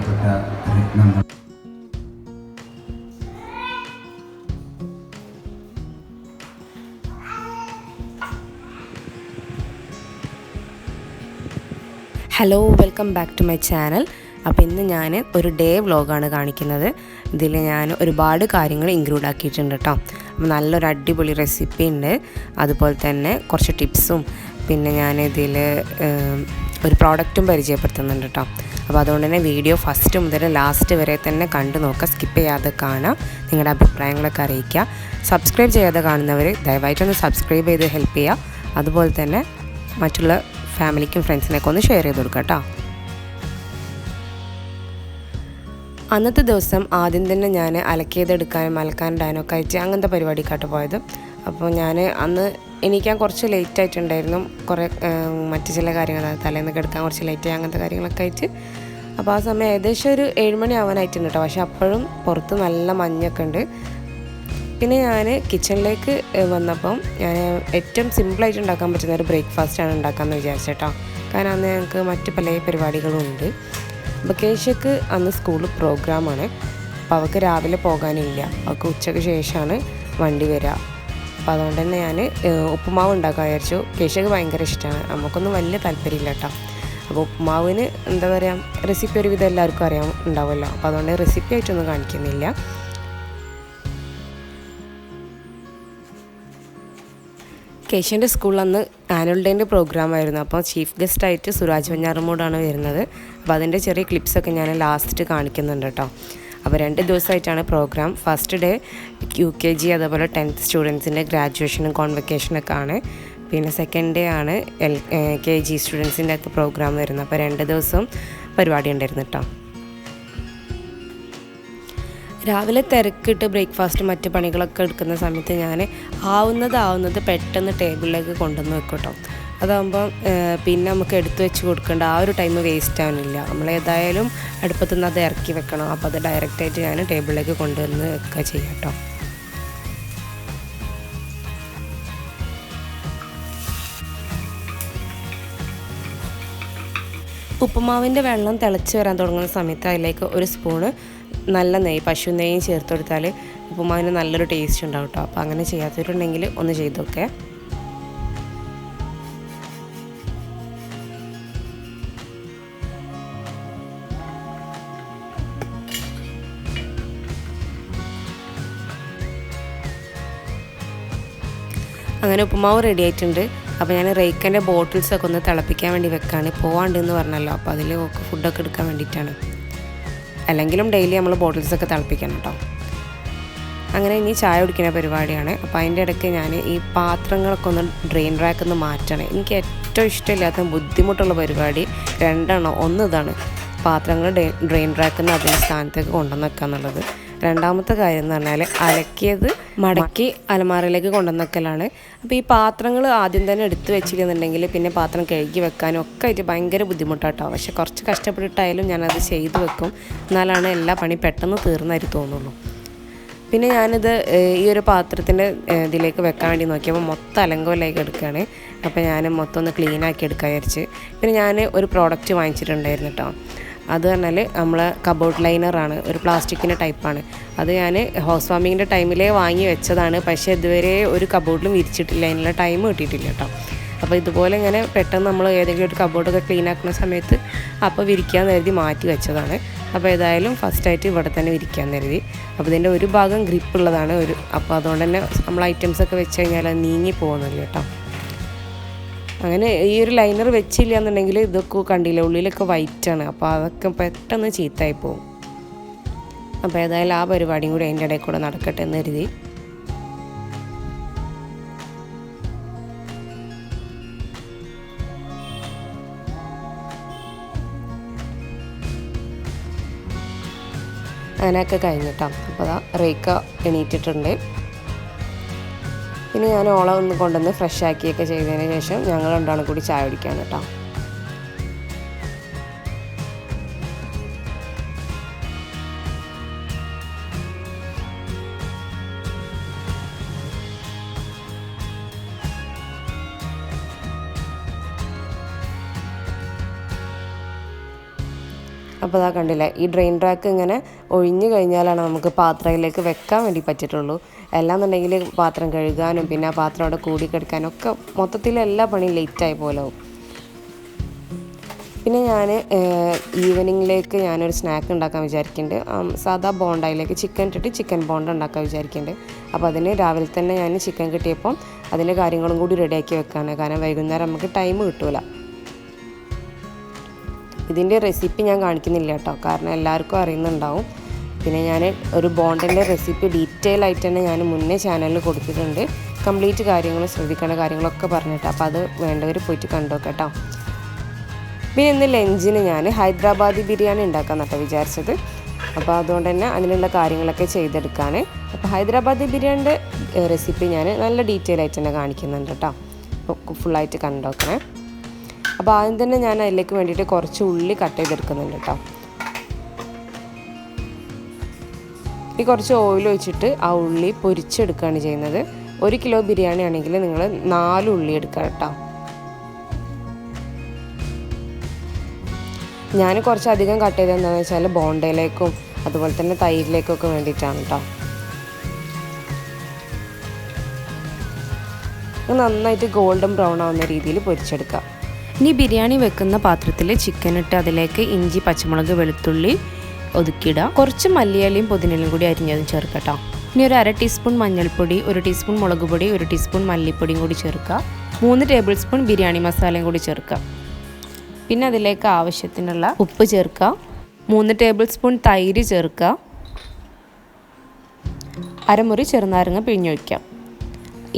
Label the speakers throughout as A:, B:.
A: പ്രിയപ്പെട്ട രത്നം.
B: Hello, welcome back to my channel. അപ്പോൾ ഇന്ന് ഞാൻ ഒരു ഡേ വ്ളോഗാണ് കാണിക്കുന്നത്. ഇതിൽ ഞാൻ ഒരുപാട് കാര്യങ്ങൾ ഇൻക്ലൂഡ് ആക്കിയിട്ടുണ്ട് കേട്ടോ. അപ്പോൾ നല്ലൊരു അടിപൊളി റെസിപ്പി ഉണ്ട്, അതുപോലെ തന്നെ കുറച്ച് ടിപ്സും, പിന്നെ ഞാനിതിൽ ഒരു പ്രോഡക്റ്റും പരിചയപ്പെടുത്തുന്നുണ്ട് കേട്ടോ. അപ്പോൾ അതുകൊണ്ട് തന്നെ വീഡിയോ ഫസ്റ്റ് മുതൽ ലാസ്റ്റ് വരെ തന്നെ കണ്ടു നോക്കുക, സ്കിപ്പ് ചെയ്യാതെ കാണാം. നിങ്ങളുടെ അഭിപ്രായങ്ങളൊക്കെ അറിയിക്കുക. സബ്സ്ക്രൈബ് ചെയ്യാതെ കാണുന്നവർ ദയവായിട്ടൊന്ന് സബ്സ്ക്രൈബ് ചെയ്ത് ഹെൽപ്പ് ചെയ്യുക. അതുപോലെ തന്നെ മറ്റുള്ള ഫാമിലിക്കും ഫ്രണ്ട്സിനൊക്കെ ഒന്ന് ഷെയർ ചെയ്ത് കൊടുക്കുക കേട്ടോ. അന്നത്തെ ദിവസം ആദ്യം തന്നെ ഞാൻ അലക്കിയതെടുക്കാനും അലക്കാനിടാനൊക്കെ അയച്ച് അങ്ങനത്തെ പരിപാടിക്കാട്ട് പോയത്. അപ്പോൾ ഞാൻ അന്ന് എണീക്കാൻ കുറച്ച് ലേറ്റ് ആയിട്ടുണ്ടായിരുന്നു. കുറേ മറ്റു ചില കാര്യങ്ങൾ തലേന്ന് കിടക്കാൻ കുറച്ച് ലേറ്റായി, അങ്ങനത്തെ കാര്യങ്ങളൊക്കെ അയച്ച്. അപ്പോൾ ആ സമയം ഏകദേശം ഒരു 7 മണി ആവാനായിട്ടുണ്ട് കേട്ടോ. പക്ഷെ അപ്പോഴും പുറത്ത് നല്ല മഞ്ഞൊക്കെ ഉണ്ട്. പിന്നെ ഞാൻ കിച്ചണിലേക്ക് വന്നപ്പം ഞാൻ ഏറ്റവും സിമ്പിളായിട്ട് ഉണ്ടാക്കാൻ പറ്റുന്ന ഒരു ബ്രേക്ക്ഫാസ്റ്റാണ് ഉണ്ടാക്കാമെന്ന് വിചാരിച്ചേട്ടോ. കാരണം അന്ന് ഞങ്ങൾക്ക് മറ്റ് പല പരിപാടികളും ഉണ്ട്. അപ്പോൾ കേശയ്ക്ക് അന്ന് സ്കൂളിൽ പ്രോഗ്രാമാണ്. അപ്പോൾ അവൾക്ക് രാവിലെ പോകാനില്ല, അവൾക്ക് ഉച്ചയ്ക്ക് ശേഷമാണ് വണ്ടി വരിക. അപ്പോൾ അതുകൊണ്ട് തന്നെ ഞാൻ ഉപ്പുമാവ് ഉണ്ടാക്കാൻ വിചാരിച്ചു. കേശയ്ക്ക് ഭയങ്കര ഇഷ്ടമാണ്, നമുക്കൊന്നും വലിയ താല്പര്യമില്ല കേട്ടോ. അപ്പോൾ ഉപ്പുമാവിന് എന്താ പറയുക, റെസിപ്പി ഒരുവിധം എല്ലാവർക്കും അറിയാൻ ഉണ്ടാവുമല്ലോ. അപ്പോൾ അതുകൊണ്ട് റെസിപ്പി ആയിട്ടൊന്നും കാണിക്കുന്നില്ല. കേശൻ്റെ സ്കൂളിൽ അന്ന് ആനുവൽ ഡേൻ്റെ പ്രോഗ്രാമായിരുന്നു. അപ്പോൾ ചീഫ് ഗസ്റ്റായിട്ട് സുരാജ് വെഞ്ഞാറമൂടാണ് വരുന്നത്. അപ്പോൾ അതിൻ്റെ ചെറിയ ക്ലിപ്സൊക്കെ ഞാൻ ലാസ്റ്റ് കാണിക്കുന്നുണ്ട് കേട്ടോ. അപ്പോൾ 2 ദിവസമായിട്ടാണ് പ്രോഗ്രാം. ഫസ്റ്റ് ഡേ UKG അതുപോലെ 10th സ്റ്റുഡൻസിൻ്റെ ഗ്രാജുവേഷനും കോൺവെക്കേഷനൊക്കെ ആണ്. പിന്നെ സെക്കൻഡ് ഡേ ആണ് KG സ്റ്റുഡൻസിൻ്റെ ഒക്കെ പ്രോഗ്രാം വരുന്നത്. അപ്പോൾ 2 ദിവസം പരിപാടി ഉണ്ടായിരുന്നു കേട്ടോ. രാവിലെ തിരക്കിട്ട് ബ്രേക്ക്ഫാസ്റ്റ് മറ്റ് പണികളൊക്കെ എടുക്കുന്ന സമയത്ത് ഞാൻ ആവുന്നത് പെട്ടെന്ന് ടേബിളിലേക്ക് കൊണ്ടുവന്ന് വെക്കും കേട്ടോ. അതാകുമ്പം പിന്നെ നമുക്ക് എടുത്തു വെച്ച് കൊടുക്കേണ്ട ആ ഒരു ടൈം വേസ്റ്റ് ആവുന്നില്ല. നമ്മൾ ഏതായാലും അടുപ്പത്തുനിന്ന് അത് ഇറക്കി വെക്കണം. അപ്പോൾ അത് ഡയറക്റ്റായിട്ട് ഞാൻ ടേബിളിലേക്ക് കൊണ്ടുവന്ന് വെക്കുക ചെയ്യാം കേട്ടോ. ഉപ്പുമാവിൻ്റെ വെള്ളം തിളച്ച് വരാൻ തുടങ്ങുന്ന സമയത്ത് അതിലേക്ക് ഒരു സ്പൂണ് നല്ല നെയ്യ്, പശു നെയ്യും ചേർത്ത് കൊടുത്താൽ ഉപ്പുമാവിന് നല്ലൊരു ടേസ്റ്റ് ഉണ്ടാവും കേട്ടോ. അപ്പോൾ അങ്ങനെ ചെയ്യാത്തവരുണ്ടെങ്കിൽ ഒന്ന് ചെയ്ത് നോക്കേ. അങ്ങനെ ഉപ്പുമാവ് റെഡി ആയിട്ടുണ്ട്. അപ്പോൾ ഞാൻ റേക്കൻ്റെ ബോട്ടിൽസൊക്കെ ഒന്ന് തിളപ്പിക്കാൻ വേണ്ടി വെക്കാണ്. പോവാണ്ടെന്ന് പറഞ്ഞല്ലോ, അപ്പോൾ അതിൽ ഫുഡൊക്കെ എടുക്കാൻ വേണ്ടിയിട്ടാണ്. അല്ലെങ്കിലും ഡെയിലി നമ്മൾ ബോട്ടിൽസൊക്കെ തിളപ്പിക്കണം കേട്ടോ. അങ്ങനെ ഇനി ചായ കുടിക്കുന്ന പരിപാടിയാണ്. അപ്പോൾ അതിൻ്റെ ഇടയ്ക്ക് ഞാൻ ഈ പാത്രങ്ങളൊക്കെ ഒന്ന് ഡ്രെയിൻ റാക്കിൽ നിന്ന് മാറ്റണം. എനിക്ക് ഏറ്റവും ഇഷ്ടമില്ലാത്ത ബുദ്ധിമുട്ടുള്ള പരിപാടി 2 ഒന്ന് ഇതാണ്, പാത്രങ്ങൾ ഡ്രെയിൻ റാക്കിൽ നിന്ന് അതിൻ്റെ സ്ഥാനത്തേക്ക് കൊണ്ടുവന്ന് വെക്കുക എന്നുള്ളത്. രണ്ടാമത്തെ കാര്യം എന്ന് പറഞ്ഞാൽ അലക്കിയത് മടക്കി അലമാരയിലേക്ക് കൊണ്ടുവന്നൊക്കെയാണ്. അപ്പോൾ ഈ പാത്രങ്ങൾ ആദ്യം തന്നെ എടുത്ത് വെച്ചിരുന്നുണ്ടെങ്കിൽ പിന്നെ പാത്രം കഴുകി വെക്കാനും ഒക്കെ ആയിട്ട് ഭയങ്കര ബുദ്ധിമുട്ടാട്ടോ. പക്ഷെ കുറച്ച് കഷ്ടപ്പെട്ടിട്ടായാലും ഞാനത് ചെയ്ത് വെക്കും, എന്നാലാണ് എല്ലാ പണി പെട്ടെന്ന് തീർന്നായിട്ട് തോന്നുള്ളൂ. പിന്നെ ഞാനിത് ഈ ഒരു പാത്രത്തിൻ്റെ ഇതിലേക്ക് വെക്കാൻ വേണ്ടി നോക്കിയപ്പോൾ മൊത്തം അലങ്കോലായി എടുക്കുകയാണ്. അപ്പോൾ ഞാൻ മൊത്തം ഒന്ന് ക്ലീനാക്കി എടുക്കാൻ വിചാരിച്ച്. പിന്നെ ഞാൻ ഒരു പ്രോഡക്റ്റ് വാങ്ങിച്ചിട്ടുണ്ടായിരുന്നു കേട്ടോ. അത് പറഞ്ഞാൽ നമ്മൾ കബോർഡ് ലൈനറാണ്, ഒരു പ്ലാസ്റ്റിക്കിൻ്റെ ടൈപ്പാണ്. അത് ഞാൻ ഹൗസ് വാമിങ്ങിൻ്റെ ടൈമിലേ വാങ്ങി വെച്ചതാണ്. പക്ഷേ ഇതുവരെ ഒരു കബോർഡിലും വിരിച്ചിട്ടില്ല, അതിനുള്ള ടൈം കിട്ടിയിട്ടില്ല കേട്ടോ. അപ്പോൾ ഇതുപോലെ ഇങ്ങനെ പെട്ടെന്ന് നമ്മൾ ഏതെങ്കിലും ഒരു കബോർഡൊക്കെ ക്ലീൻ ആക്കുന്ന സമയത്ത് അപ്പോൾ വിരിക്കാൻ കരുതി മാറ്റി വെച്ചതാണ്. അപ്പോൾ ഏതായാലും ഫസ്റ്റായിട്ട് ഇവിടെ തന്നെ വിരിക്കാൻ കരുതി. അപ്പോൾ ഇതിൻ്റെ ഒരു ഭാഗം ഗ്രിപ്പുള്ളതാണ്, അപ്പോൾ അതുകൊണ്ട് തന്നെ നമ്മൾ ഐറ്റംസൊക്കെ വെച്ച് കഴിഞ്ഞാൽ അത് നീങ്ങി പോകുന്നില്ല കേട്ടോ. അങ്ങനെ ഈ ഒരു ലൈനർ വെച്ചില്ല എന്നുണ്ടെങ്കിൽ ഇതൊക്കെ കണ്ടില്ല, ഉള്ളിലൊക്കെ വൈറ്റാണ്. അപ്പോൾ അതൊക്കെ പെട്ടെന്ന് ചീത്തയായി പോകും. അപ്പോൾ ഏതായാലും ആ പരിപാടിയും കൂടി അതിൻ്റെ ഇടയിൽ കൂടെ നടക്കട്ടെ എന്ന് കരുതി. അങ്ങനെയൊക്കെ കഴിഞ്ഞിട്ടാണ്. അപ്പോൾ അതാ റേക്ക എണീറ്റിട്ടുണ്ട്. പിന്നെ ഞാൻ ഓളെ ഒന്ന് കൊണ്ടുവന്ന് ഫ്രഷ് ആക്കിയൊക്കെ ചെയ്തതിന് ശേഷം ഞങ്ങൾ 2 കൂടി ചായ കുടിക്കാൻ കേട്ടോ. അപ്പോൾ അതാ കണ്ടില്ലേ, ഈ ഡ്രെയിൻ റാക്ക് ഇങ്ങനെ ഒഴിഞ്ഞു കഴിഞ്ഞാലാണ് നമുക്ക് പാത്രത്തിലേക്ക് വെക്കാൻ വേണ്ടി പറ്റിയിട്ടുള്ളൂ. എല്ലാന്നുണ്ടെങ്കിൽ പാത്രം കഴുകാനും പിന്നെ ആ പാത്രം അവിടെ കൂടിക്കെടുക്കാനും ഒക്കെ മൊത്തത്തിൽ എല്ലാ പണിയും ലേറ്റായി പോലാവും. പിന്നെ ഞാൻ ഈവനിങ്ങിലേക്ക് ഞാനൊരു സ്നാക്ക് ഉണ്ടാക്കാൻ വിചാരിക്കുന്നുണ്ട്. സാധാ ബോണ്ടയിലേക്ക് ചിക്കൻ ഇട്ടിട്ട് ചിക്കൻ ബോണ്ട ഉണ്ടാക്കാൻ വിചാരിക്കുന്നുണ്ട്. അപ്പോൾ അതിന് രാവിലെ തന്നെ ഞാൻ ചിക്കൻ കിട്ടിയപ്പോൾ അതിൻ്റെ കാര്യങ്ങളും കൂടി റെഡിയാക്കി വെക്കാണ്. കാരണം വൈകുന്നേരം നമുക്ക് ടൈം കിട്ടൂല. ഇതിൻ്റെ റെസിപ്പി ഞാൻ കാണിക്കുന്നില്ല കേട്ടോ, കാരണം എല്ലാവർക്കും അറിയുന്നുണ്ടാവും. പിന്നെ ഞാൻ ഒരു ബോണ്ടിൻ്റെ റെസിപ്പി ഡീറ്റെയിൽ ആയിട്ട് തന്നെ ഞാൻ മുന്നേ ചാനലിൽ കൊടുത്തിട്ടുണ്ട്. കംപ്ലീറ്റ് കാര്യങ്ങളും ശ്രദ്ധിക്കേണ്ട കാര്യങ്ങളൊക്കെ പറഞ്ഞിട്ട്, അപ്പോൾ അത് വേണ്ടവർ പോയിട്ട് കണ്ടു കേട്ടോ. പിന്നെ ഇന്ന് ലഞ്ചിന് ഞാൻ ഹൈദരാബാദി ബിരിയാണി ഉണ്ടാക്കാമെന്നാട്ടോ വിചാരിച്ചത്. അപ്പോൾ അതുകൊണ്ട് തന്നെ അതിനുള്ള കാര്യങ്ങളൊക്കെ ചെയ്തെടുക്കാൻ. അപ്പോൾ ഹൈദരാബാദി ബിരിയാണിൻ്റെ റെസിപ്പി ഞാൻ നല്ല ഡീറ്റെയിൽ ആയിട്ട് തന്നെ കാണിക്കുന്നുണ്ട് കേട്ടോ. അപ്പോൾ ഫുള്ളായിട്ട് കണ്ടോക്കണേ. അപ്പോൾ ആദ്യം തന്നെ ഞാൻ അതിലേക്ക് വേണ്ടിയിട്ട് കുറച്ച് ഉള്ളി കട്ട് ചെയ്തെടുക്കുന്നുണ്ട് കേട്ടോ. ഈ കുറച്ച് ഓയിൽ ഒഴിച്ചിട്ട് ആ ഉള്ളി പൊരിച്ചെടുക്കുകയാണ് ചെയ്യുന്നത്. 1 കിലോ ബിരിയാണി ആണെങ്കിൽ നിങ്ങൾ 4 ഉള്ളി എടുക്കുക കേട്ടോ. ഞാൻ കുറച്ചധികം കട്ട് ചെയ്തത് എന്താണെന്ന് വെച്ചാൽ ബോണ്ടയിലേക്കും അതുപോലെ തന്നെ തൈരിലേക്കും ഒക്കെ വേണ്ടിയിട്ടാണ് കേട്ടോ. നന്നായിട്ട് ഗോൾഡൻ ബ്രൗൺ ആവുന്ന രീതിയിൽ പൊരിച്ചെടുക്കുക. ഇനി ബിരിയാണി വെക്കുന്ന പാത്രത്തിൽ ചിക്കൻ ഇട്ട് അതിലേക്ക് ഇഞ്ചി, പച്ചമുളക്, വെളുത്തുള്ളി ഒതുക്കിയിടുക. കുറച്ച് മല്ലിയിലയും പുതിനയിലയും കൂടി അരിഞ്ഞതും ചേർക്കട്ടോ. ഇനി ഒരു 1/2 ടീസ്പൂൺ മഞ്ഞൾപ്പൊടി, 1 ടീസ്പൂൺ മുളക് പൊടി, 1 ടീസ്പൂൺ മല്ലിപ്പൊടിയും കൂടി ചേർക്കുക. 3 ടേബിൾ സ്പൂൺ ബിരിയാണി മസാലയും കൂടി ചേർക്കുക. പിന്നെ അതിലേക്ക് ആവശ്യത്തിനുള്ള ഉപ്പ് ചേർക്കുക. 3 ടേബിൾ സ്പൂൺ തൈര് ചേർക്കുക. അരമുറി ചെറുനാരങ്ങ പിഴിഞ്ഞൊഴിക്കാം.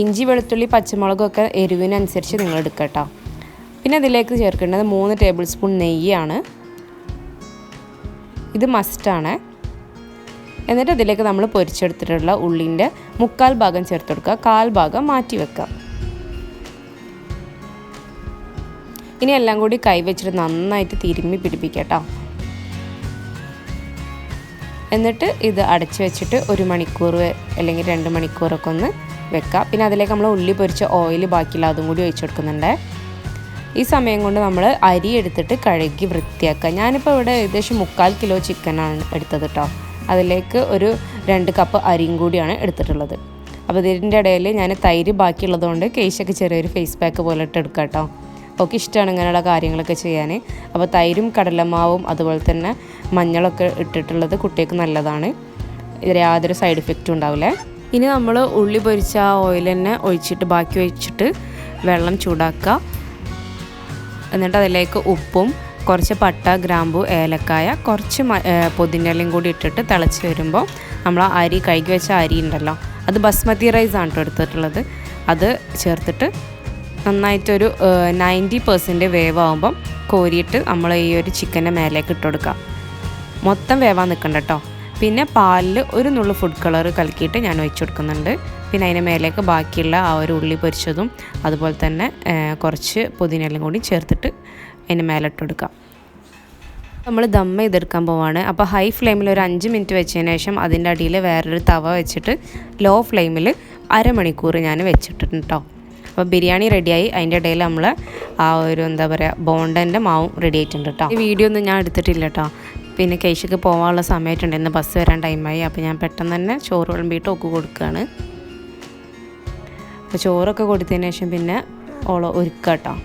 B: ഇഞ്ചി, വെളുത്തുള്ളി, പച്ചമുളകൊക്കെ എരിവിനനുസരിച്ച് നിങ്ങൾ എടുക്കുക കേട്ടോ. പിന്നെ അതിലേക്ക് ചേർക്കേണ്ടത് 3 ടേബിൾ സ്പൂൺ നെയ്യാണ്. ഇത് മസ്റ്റാണ്. എന്നിട്ട് അതിലേക്ക് നമ്മൾ പൊരിച്ചെടുത്തിട്ടുള്ള ഉള്ളിൻ്റെ 1/4 ഭാഗം ചേർത്ത് കൊടുക്കുക, 1/4 ഭാഗം മാറ്റി വെക്കുക. ഇനി എല്ലാം കൂടി കൈ വെച്ചിട്ട് നന്നായിട്ട് തിരുമ്മി പിടിപ്പിക്കുക കേട്ടോ. എന്നിട്ട് ഇത് അടച്ചു വെച്ചിട്ട് 1 മണിക്കൂർ അല്ലെങ്കിൽ 2 മണിക്കൂറൊക്കെ ഒന്ന് വെക്കുക. പിന്നെ അതിലേക്ക് നമ്മൾ ഉള്ളി പൊരിച്ച ഓയിൽ ബാക്കിയുള്ള അതും കൂടി ഒഴിച്ചു കൊടുക്കുന്നുണ്ട്. ഈ സമയം കൊണ്ട് നമ്മൾ അരി എടുത്തിട്ട് കഴുകി വൃത്തിയാക്കുക. ഞാനിപ്പോൾ ഇവിടെ ഏകദേശം 1/4 കിലോ ചിക്കനാണ് എടുത്തത് കേട്ടോ. അതിലേക്ക് ഒരു 2 കപ്പ് അരിയും കൂടിയാണ് എടുത്തിട്ടുള്ളത്. അപ്പോൾ ഇതിൻ്റെ ഇടയിൽ ഞാൻ തൈര് ബാക്കിയുള്ളതുകൊണ്ട് കേശൊക്കെ ചെറിയൊരു ഫേസ് പാക്ക് പോലെ ഇട്ട് എടുക്കുക കേട്ടോ. ഒക്കെ ഇഷ്ടമാണ് ഇങ്ങനെയുള്ള കാര്യങ്ങളൊക്കെ ചെയ്യാൻ. അപ്പോൾ തൈരും കടലമാവും അതുപോലെ തന്നെ മഞ്ഞളൊക്കെ ഇട്ടിട്ടുള്ളത് കുട്ടികൾക്ക് നല്ലതാണ്. ഇതിൽ യാതൊരു സൈഡ് ഇഫക്റ്റും ഉണ്ടാവില്ല. ഇനി നമ്മൾ ഉള്ളി പൊരിച്ച ആ ഓയിൽ തന്നെ ഒഴിച്ചിട്ട് ബാക്കി ഒഴിച്ചിട്ട് വെള്ളം ചൂടാക്കുക. എന്നിട്ട് അതിലേക്ക് ഉപ്പും കുറച്ച് പട്ട, ഗ്രാമ്പു, ഏലക്കായ, കുറച്ച് പുതിനയിലയും കൂടി ഇട്ടിട്ട് തിളച്ച് വരുമ്പോൾ നമ്മൾ ആ അരി കഴുകി വെച്ച അരി ഉണ്ടല്ലോ, അത് ബസ്മതി റൈസാണ് കേട്ടോ എടുത്തിട്ടുള്ളത്. അത് ചേർത്തിട്ട് നന്നായിട്ടൊരു 90% വേവാകുമ്പം കോരിയിട്ട് നമ്മൾ ഈ ഒരു ചിക്കൻ്റെ മേലേക്ക് ഇട്ട് കൊടുക്കുക. മൊത്തം വേവാൻ നിൽക്കണ്ട കേട്ടോ. പിന്നെ പാലിൽ ഒരു നുള്ളു ഫുഡ് കളർ കലക്കിയിട്ട് ഞാൻ ഒഴിച്ചു കൊടുക്കുന്നുണ്ട്. പിന്നെ അതിന് മേലേക്ക് ബാക്കിയുള്ള ആ ഒരു ഉള്ളി പൊരിച്ചതും അതുപോലെ തന്നെ കുറച്ച് പുതിനയിലയും കൂടി ചേർത്തിട്ട് അതിന് മേലെ ഇട്ട് കൊടുക്കാം. നമ്മൾ ദം ചെയ്തെടുക്കാൻ പോവാണ്. അപ്പോൾ ഹൈ ഫ്ലെയിമിൽ ഒരു 5 മിനിറ്റ് വെച്ചതിന് ശേഷം അതിൻ്റെ അടിയിൽ വേറൊരു തവ വെച്ചിട്ട് ലോ ഫ്ലെയിമിൽ 1/2 മണിക്കൂർ ഞാൻ വെച്ചിട്ടുണ്ട് കേട്ടോ. അപ്പോൾ ബിരിയാണി റെഡിയായി. അതിൻ്റെ ഇടയിൽ നമ്മൾ ആ ഒരു എന്താ പറയുക ബോണ്ടൻ്റെ മാവും റെഡി ആയിട്ടുണ്ട് കേട്ടോ. ഈ വീഡിയോ ഒന്നും ഞാൻ എടുത്തിട്ടില്ല കേട്ടോ. പിന്നെ കേശക്ക് പോകാനുള്ള സമയത്തുണ്ട്, ഇന്ന് ബസ് വരാൻ ടൈമായി. അപ്പോൾ ഞാൻ പെട്ടെന്ന് തന്നെ ചോറ് വിളമ്പിയിട്ട് ഒക്കെ കൊടുക്കുകയാണ്. അപ്പോൾ ചോറൊക്കെ കൊടുത്തതിന് ശേഷം പിന്നെ ഓളോ ഒരുക്കുക കേട്ടോ.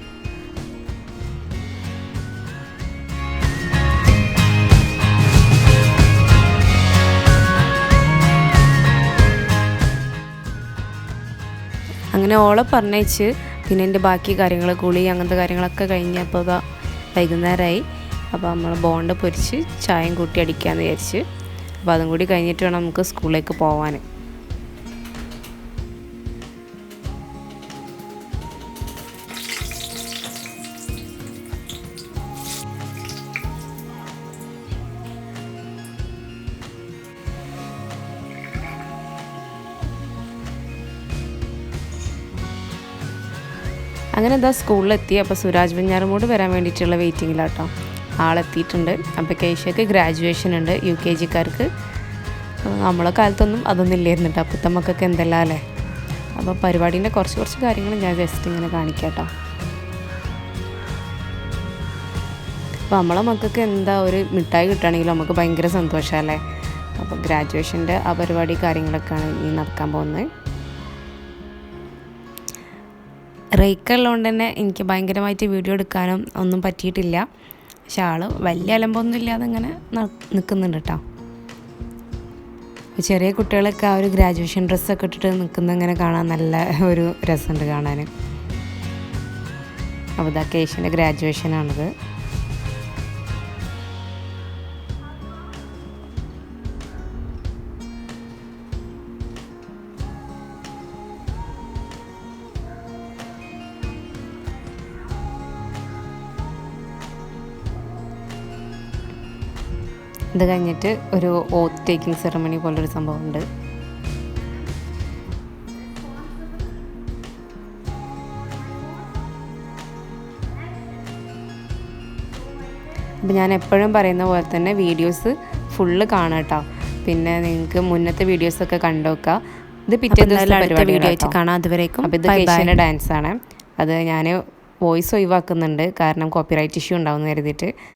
B: അങ്ങനെ ഓളെ പറഞ്ഞയച്ച് പിന്നെ എൻ്റെ ബാക്കി കാര്യങ്ങൾ കുളി അങ്ങനത്തെ കാര്യങ്ങളൊക്കെ കഴിഞ്ഞപ്പോൾ വൈകുന്നേരമായി. അപ്പോൾ നമ്മൾ ബോണ്ട പൊരിച്ച് ചായയും കൂട്ടി അടിക്കാമെന്ന് വിചാരിച്ച്. അപ്പോൾ അതും കൂടി കഴിഞ്ഞിട്ട് വേണം നമുക്ക് സ്കൂളിലേക്ക് പോകാൻ. അങ്ങനെ എന്താ സ്കൂളിലെത്തി. അപ്പോൾ സുരാജ് വെഞ്ഞാറമൂട് വരാൻ വേണ്ടിയിട്ടുള്ള വെയിറ്റിങ്ങിലാട്ടോ. ആളെത്തിയിട്ടുണ്ട്. അപ്പോൾ കേശയ്ക്ക് ഗ്രാജുവേഷൻ ഉണ്ട്, UKG-കാർക്ക്. നമ്മളെ കാലത്തൊന്നും അതൊന്നും ഇല്ലായിരുന്നു കേട്ടോ. അപ്പോഴത്തെ മക്കൾക്ക് എന്തെല്ലാം അല്ലേ. അപ്പോൾ പരിപാടീൻ്റെ കുറച്ച് കാര്യങ്ങൾ ഞാൻ ജസ്റ്റ് ഇങ്ങനെ കാണിക്കാം കേട്ടോ. അപ്പോൾ നമ്മളെ മക്കൾക്ക് എന്താ ഒരു മിഠായി കിട്ടുകയാണെങ്കിലും നമുക്ക് ഭയങ്കര സന്തോഷമല്ലേ. അപ്പോൾ ഗ്രാജുവേഷൻ്റെ ആ പരിപാടി കാര്യങ്ങളൊക്കെയാണ് ഇനി നടക്കാൻ പോകുന്നത്. റേക്ക ഉള്ളതുകൊണ്ട് തന്നെ എനിക്ക് ഭയങ്കരമായിട്ട് വീഡിയോ എടുക്കാനും ഒന്നും പറ്റിയിട്ടില്ല. പക്ഷെ ആൾ വലിയ അലമ്പൊന്നും ഇല്ലാതെ ഇങ്ങനെ നിൽക്കുന്നുണ്ട് കേട്ടോ. ചെറിയ കുട്ടികളൊക്കെ ആ ഒരു ഗ്രാജുവേഷൻ ഡ്രസ്സൊക്കെ ഇട്ടിട്ട് നിൽക്കുന്ന ഇങ്ങനെ കാണാൻ നല്ല ഒരു രസമുണ്ട് കാണാൻ. അപ്പോൾ ഇതാ കേശിൻ്റെ ഗ്രാജുവേഷനാണിത്. ഇത് കഴിഞ്ഞിട്ട് ഒരു ഓത്ത് ടേക്കിംഗ് സെറമണി പോലൊരു സംഭവമുണ്ട്. അപ്പോൾ ഞാൻ എപ്പോഴും പറയുന്ന പോലെ തന്നെ വീഡിയോസ് ഫുള്ള് കാണാം കേട്ടോ. പിന്നെ നിങ്ങൾക്ക് മുന്നത്തെ വീഡിയോസൊക്കെ കണ്ടുവെക്കുക. ഇത് പിറ്റേ ദിവസം വീഡിയോ ആയിട്ട് കാണാം. അതുവരേക്കും അപ്പോൾ ഇത് കേശിൻ്റെ ഡാൻസാണ്. അത് ഞാൻ വോയിസ് ഒഴിവാക്കുന്നുണ്ട്, കാരണം കോപ്പിറൈറ്റ് ഇഷ്യൂ ഉണ്ടാവുമെന്ന് കരുതിയിട്ട്.